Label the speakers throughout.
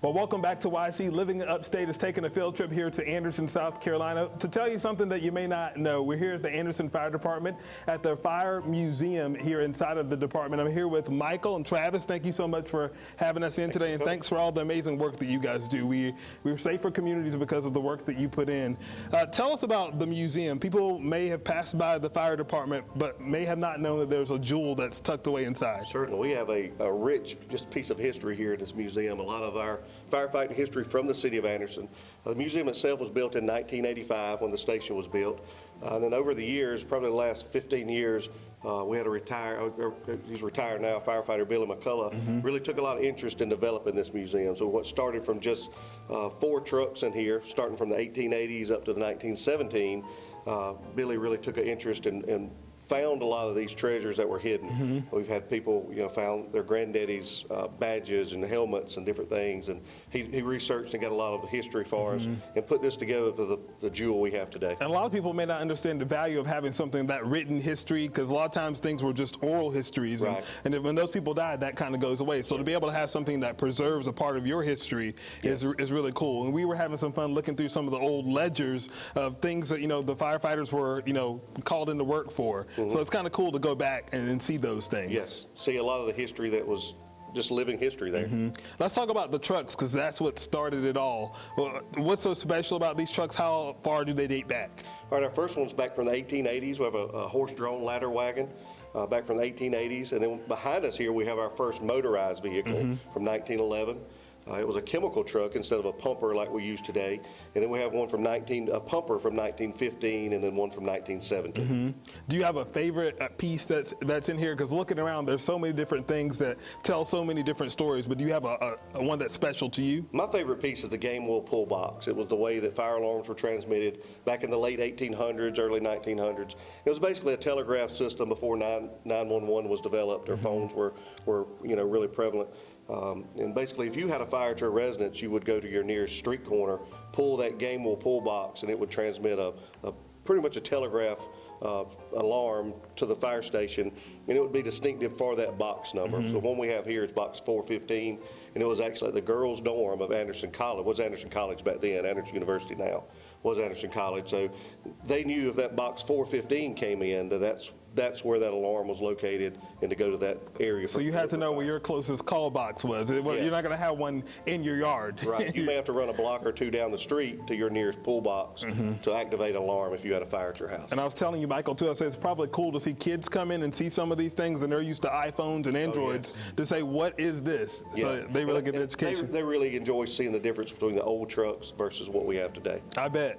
Speaker 1: Well, welcome back to YC. Living Upstate is taking a field trip here to Anderson, South Carolina. To tell you something that you may not know, we're here at the Anderson Fire Department at the Fire Museum here inside of the department. I'm here with Michael and Travis. Thank you so much for having us in today, and thanks for all the amazing work that you guys do. We're safer communities because of the work that you put in. Tell us about the museum. People may have passed by the fire department, but may have not known that there's a jewel that's tucked away inside.
Speaker 2: Certainly. We have a rich piece of history here at this museum. A lot of our firefighting history from the city of Anderson. The museum itself was built in 1985 when the station was built. And then over the years, probably the last 15 years, we had he's retired now, firefighter Billy McCullough, really took a lot of interest in developing this museum. So what started from just 4 trucks in here, starting from the 1880s up to the 1917, Billy really took an interest in found a lot of these treasures that were hidden. We've had people, found their granddaddy's badges and helmets and different things, and he researched and got a lot of the history for us and put this together to the jewel we have today.
Speaker 1: And a lot of people may not understand the value of having something that written history, because a lot of times things were just oral histories,
Speaker 2: right.
Speaker 1: and when those people died, that kind of goes away. So to be able to have something that preserves a part of your history is really cool. And we were having some fun looking through some of the old ledgers of things that the firefighters were called into work for. So it's kind of cool to go back and see those things.
Speaker 2: Yes, see a lot of the history that was just living history there.
Speaker 1: Let's talk about the trucks, because that's what started it all. What's so special about these trucks? How far do they date back?
Speaker 2: All right, our first one's back from the 1880s. We have a horse-drawn ladder wagon back from the 1880s. And then behind us here, we have our first motorized vehicle from 1911. It was a chemical truck instead of a pumper like we use today. And then we have one a pumper from 1915, and then one from 1917.
Speaker 1: Do you have a favorite piece that's in here? Because looking around, there's so many different things that tell so many different stories, but do you have a one that's special to you?
Speaker 2: My favorite piece is the game wheel pull box. It was the way that fire alarms were transmitted back in the late 1800s, early 1900s. It was basically a telegraph system before 911 was developed, or phones were really prevalent. And basically, if you had a fire to a residence, you would go to your nearest street corner, pull that game wheel pull box, and it would transmit pretty much a telegraph alarm to the fire station, and it would be distinctive for that box number. So one we have here is box 415, and it was actually the girls' dorm of Anderson College. It was Anderson College back then. Anderson University now was Anderson College. So they knew if that box 415 came in, that's where that alarm was located, and to go to that area.
Speaker 1: So you had to know where your closest call box was. You're not going to have one in your yard.
Speaker 2: Right. You may have to run a block or two down the street to your nearest pull box to activate an alarm if you had a fire at your house.
Speaker 1: And I was telling you, Michael, too, I said it's probably cool to see kids come in and see some of these things, and they're used to iPhones and Androids, to say, what is this? So they really get an education.
Speaker 2: They really enjoy seeing the difference between the old trucks versus what we have today.
Speaker 1: I bet.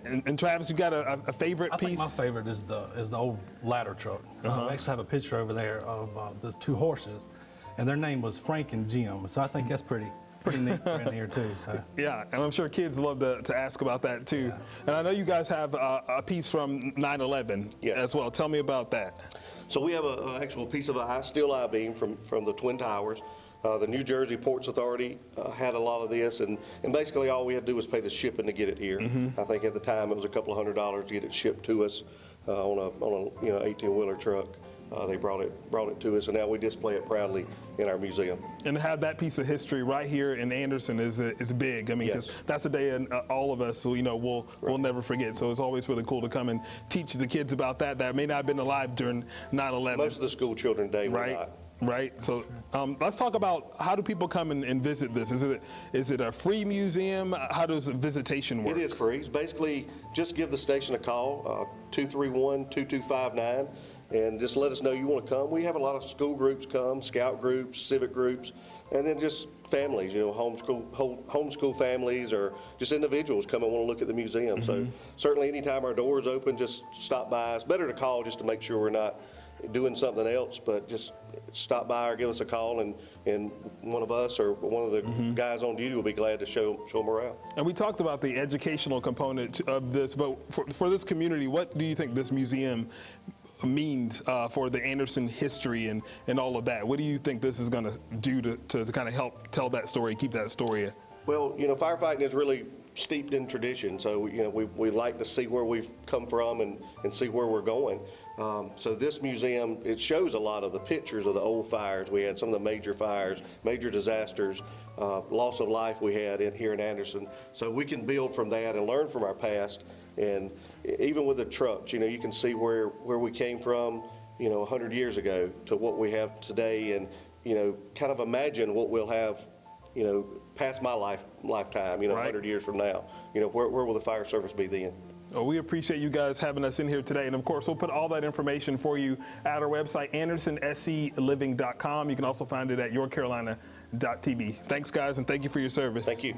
Speaker 1: And Travis, you got a favorite piece?
Speaker 3: I think my favorite is the old ladder truck. I actually have a picture over there of the 2 horses, and their name was Frank and Jim. So I think that's pretty neat in here too. So
Speaker 1: yeah, and I'm sure kids love to ask about that too. Yeah. And I know you guys have a piece from 9/11 as well. Tell me about that.
Speaker 2: So we have an actual piece of steel I-beam from the Twin Towers. The New Jersey Ports Authority had a lot of this, and basically all we had to do was pay the shipping to get it here. I think at the time it was a couple of $100 to get it shipped to us on a 18-wheeler truck. They brought it to us, and now we display it proudly in our museum. And
Speaker 1: to have that piece of history right here in Anderson is big. I mean, because that's a day all of us we'll never forget. So it's always really cool to come and teach the kids about that may not have been alive during 9/11.
Speaker 2: Most of the school children today were not.
Speaker 1: Right. So let's talk about, how do people come and visit this? Is it a free museum? How does visitation work?
Speaker 2: It is free. Basically, just give the station a call, 231-2259. And just let us know you want to come. We have a lot of school groups come, scout groups, civic groups, and then just families, homeschool families, or just individuals come and want to look at the museum. So certainly anytime our doors open, just stop by. It's better to call just to make sure we're not doing something else, but just stop by or give us a call, and one of us or one of the guys on duty will be glad to show them around.
Speaker 1: And we talked about the educational component of this, but for this community, what do you think this museum means for the Anderson history and all of that? What do you think this is going to do to kind of help tell that story, keep that story?
Speaker 2: Well, firefighting is really steeped in tradition. So, you know, we like to see where we've come from and see where we're going. So this museum, it shows a lot of the pictures of the old fires. We had some of the major fires, major disasters, loss of life we had here in Anderson. So we can build from that and learn from our past. And even with the trucks, you know, you can see where we came from, you know, 100 years ago to what we have today, and, you know, kind of imagine what we'll have, you know, past my lifetime, you know, 100 years from now. You know, where will the fire service be then?
Speaker 1: Well, we appreciate you guys having us in here today. And of course, we'll put all that information for you at our website, AndersonSCLiving.com. You can also find it at yourcarolina.tv. Thanks, guys, and thank you for your service.
Speaker 2: Thank you.